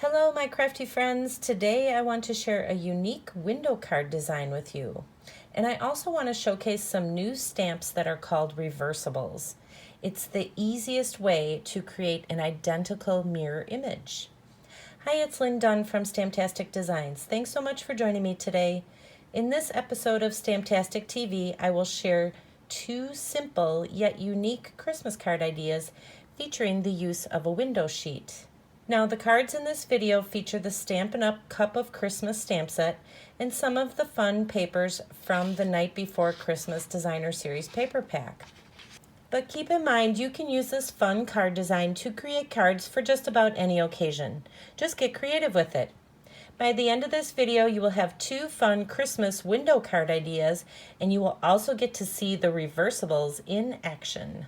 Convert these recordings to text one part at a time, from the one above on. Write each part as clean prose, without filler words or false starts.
Hello, my crafty friends. Today I want to share a unique window card design with you. And I also want to showcase some new stamps that are called reversibles. It's the easiest way to create an identical mirror image. Hi, it's Lynn Dunn from Stamptastic Designs. Thanks so much for joining me today. In this episode of Stamptastic TV, I will share two simple yet unique Christmas card ideas featuring the use of a window sheet. Now, the cards in this video feature the Stampin' Up! Cup of Christmas stamp set and some of the fun papers from the Night Before Christmas Designer Series paper pack. But keep in mind, you can use this fun card design to create cards for just about any occasion. Just get creative with it. By the end of this video, you will have two fun Christmas window card ideas, and you will also get to see the reversibles in action.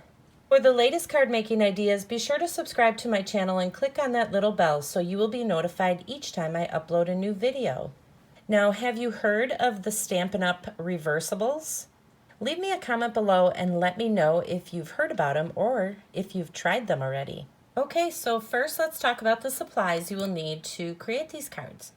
For the latest card making ideas, be sure to subscribe to my channel and click on that little bell so you will be notified each time I upload a new video. Now, have you heard of the Stampin' Up! Reversibles? Leave me a comment below and let me know if you've heard about them or if you've tried them already. Okay, so first let's talk about the supplies you will need to create these cards.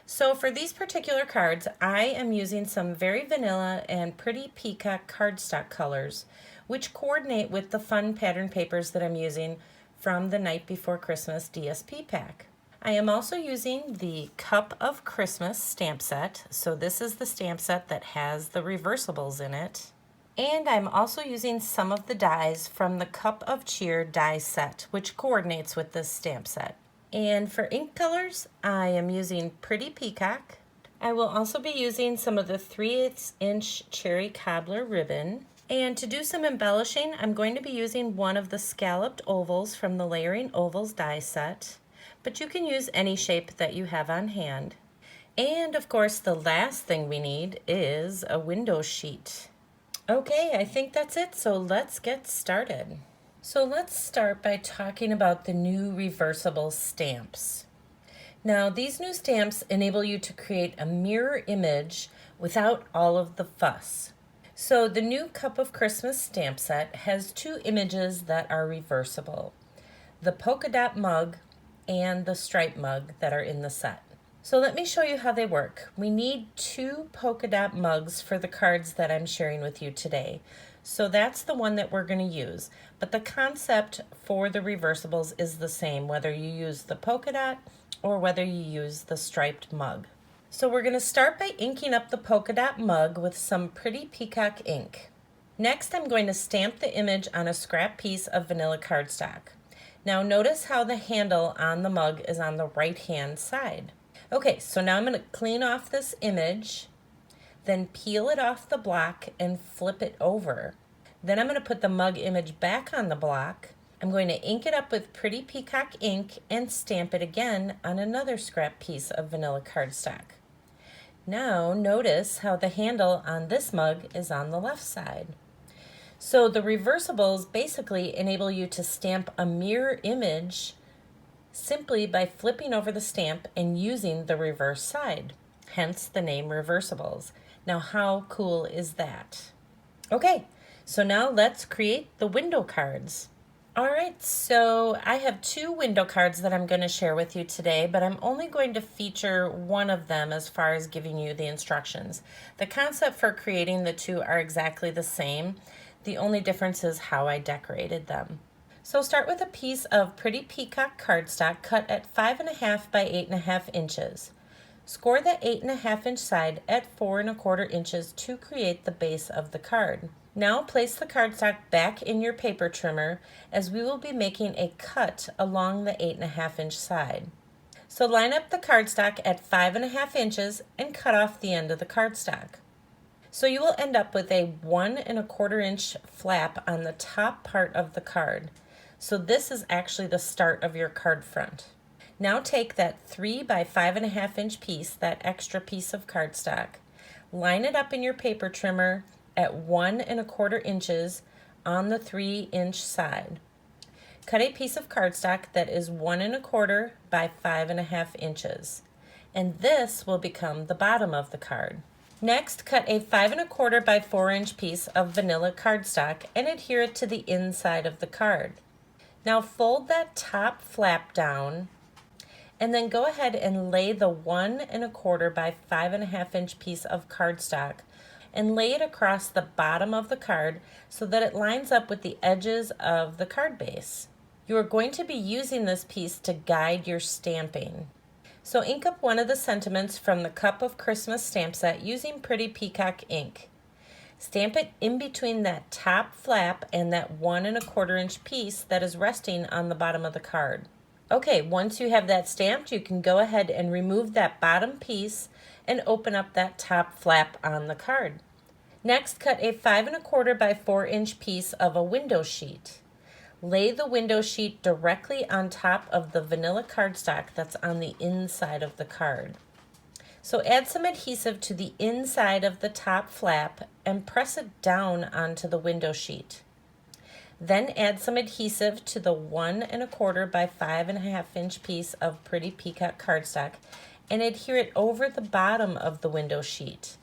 So for these particular cards, I am using some very vanilla and pretty peacock cardstock colors, which coordinate with the fun pattern papers that I'm using from the Night Before Christmas DSP pack. I am also using the Cup of Christmas stamp set. So this is the stamp set that has the reversibles in it. And I'm also using some of the dies from the Cup of Cheer die set, which coordinates with this stamp set. And for ink colors, I am using Pretty Peacock. I will also be using some of the 3/8 inch Cherry Cobbler ribbon. And to do some embellishing, I'm going to be using one of the scalloped ovals from the Layering Ovals die set, but you can use any shape that you have on hand. And of course, the last thing we need is a window sheet. Okay, I think that's it, so let's get started. So let's start by talking about the new reversible stamps. Now, these new stamps enable you to create a mirror image without all of the fuss. So the new Cup of Christmas stamp set has two images that are reversible: the polka dot mug and the stripe mug that are in the set. So let me show you how they work. We need two polka dot mugs for the cards that I'm sharing with you today. So that's the one that we're going to use. But the concept for the reversibles is the same, whether you use the polka dot or whether you use the striped mug. So we're going to start by inking up the polka dot mug with some Pretty Peacock ink. Next, I'm going to stamp the image on a scrap piece of vanilla cardstock. Now notice how the handle on the mug is on the right-hand side. Okay, so now I'm going to clean off this image, then peel it off the block and flip it over. Then I'm going to put the mug image back on the block. I'm going to ink it up with Pretty Peacock ink and stamp it again on another scrap piece of vanilla cardstock. Now notice how the handle on this mug is on the left side. So the reversibles basically enable you to stamp a mirror image simply by flipping over the stamp and using the reverse side, hence the name reversibles. Now, how cool is that? Okay, so now let's create the window cards. All right, so I have two window cards that I'm going to share with you today, but I'm only going to feature one of them as far as giving you the instructions. The concept for creating the two are exactly the same. The only difference is how I decorated them. So start with a piece of Pretty Peacock cardstock cut at 5.5 by 8.5 inches. Score the 8.5 inch side at 4.25 inches to create the base of the card. Now place the cardstock back in your paper trimmer, as we will be making a cut along the 8.5 inch side. So line up the cardstock at 5.5 inches and cut off the end of the cardstock. So you will end up with a 1.25 inch flap on the top part of the card. So this is actually the start of your card front. Now take that 3 by 5.5 inch piece, that extra piece of cardstock, line it up in your paper trimmer at 1.25 inches on the 3-inch side. Cut a piece of cardstock that is 1.25 by 5.5 inches, and this will become the bottom of the card. Next, cut a 5.25 by 4-inch piece of vanilla cardstock and adhere it to the inside of the card. Now fold that top flap down And then go ahead and lay the 1¼ by 5½ inch piece of cardstock and lay it across the bottom of the card so that it lines up with the edges of the card base. You are going to be using this piece to guide your stamping. So ink up one of the sentiments from the Cup of Christmas stamp set using Pretty Peacock ink. Stamp it in between that top flap and that 1¼ inch piece that is resting on the bottom of the card. Okay, once you have that stamped, you can go ahead and remove that bottom piece and open up that top flap on the card. Next, cut a 5¼ by 4-inch piece of a window sheet. Lay the window sheet directly on top of the vanilla cardstock that's on the inside of the card. So add some adhesive to the inside of the top flap and press it down onto the window sheet. Then add some adhesive to the 1¼ by 5½ inch piece of Pretty Peacock cardstock and adhere it over the bottom of the window sheet.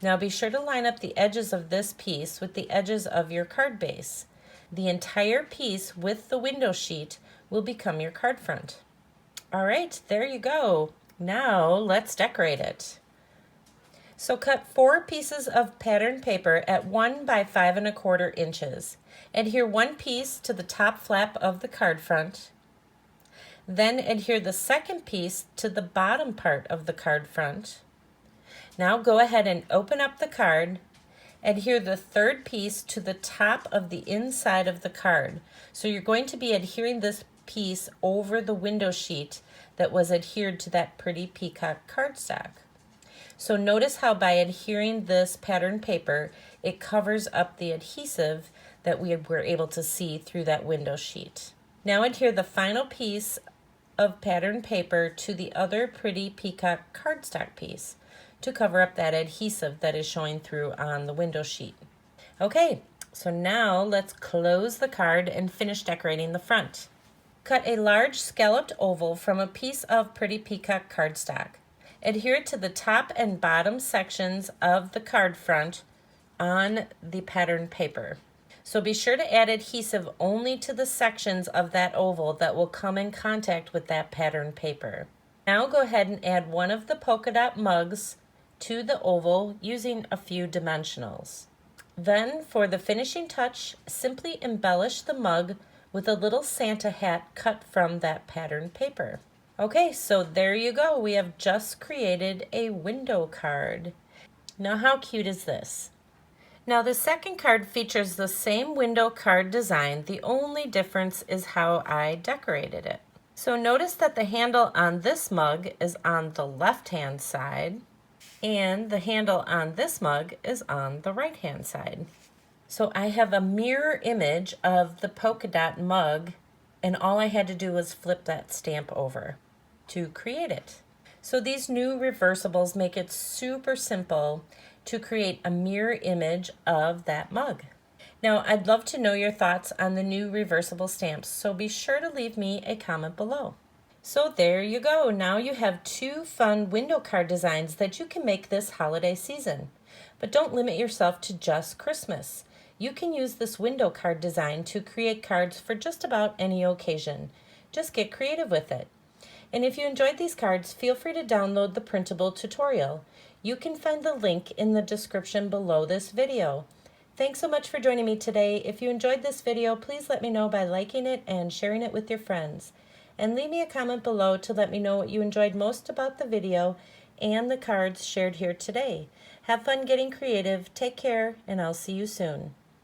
Now be sure to line up the edges of this piece with the edges of your card base. The entire piece with the window sheet will become your card front. All right, there you go. Now let's decorate it. So cut 4 pieces of pattern paper at 1 by 5¼ inches. Adhere one piece to the top flap of the card front. Then adhere the second piece to the bottom part of the card front. Now go ahead and open up the card. Adhere the third piece to the top of the inside of the card. So you're going to be adhering this piece over the window sheet that was adhered to that Pretty Peacock cardstock. So notice how by adhering this pattern paper, it covers up the adhesive that we were able to see through that window sheet. Now adhere the final piece of pattern paper to the other Pretty Peacock cardstock piece to cover up that adhesive that is showing through on the window sheet. Okay, so now let's close the card and finish decorating the front. Cut a large scalloped oval from a piece of Pretty Peacock cardstock. Adhere it to the top and bottom sections of the card front on the pattern paper. So be sure to add adhesive only to the sections of that oval that will come in contact with that pattern paper. Now go ahead and add one of the polka dot mugs to the oval using a few dimensionals. Then for the finishing touch, simply embellish the mug with a little Santa hat cut from that pattern paper. Okay, so there you go. We have just created a window card. Now how cute is this? Now the second card features the same window card design. The only difference is how I decorated it. So notice that the handle on this mug is on the left-hand side and the handle on this mug is on the right-hand side. So I have a mirror image of the polka dot mug and all I had to do was flip that stamp over to create it. So these new reversibles make it super simple to create a mirror image of that mug. Now I'd love to know your thoughts on the new reversible stamps, so be sure to leave me a comment below. So there you go. Now you have 2 fun window card designs that you can make this holiday season. But don't limit yourself to just Christmas. You can use this window card design to create cards for just about any occasion. Just get creative with it. And if you enjoyed these cards, feel free to download the printable tutorial. You can find the link in the description below this video. Thanks so much for joining me today. If you enjoyed this video, please let me know by liking it and sharing it with your friends. And leave me a comment below to let me know what you enjoyed most about the video and the cards shared here today. Have fun getting creative, take care, and I'll see you soon.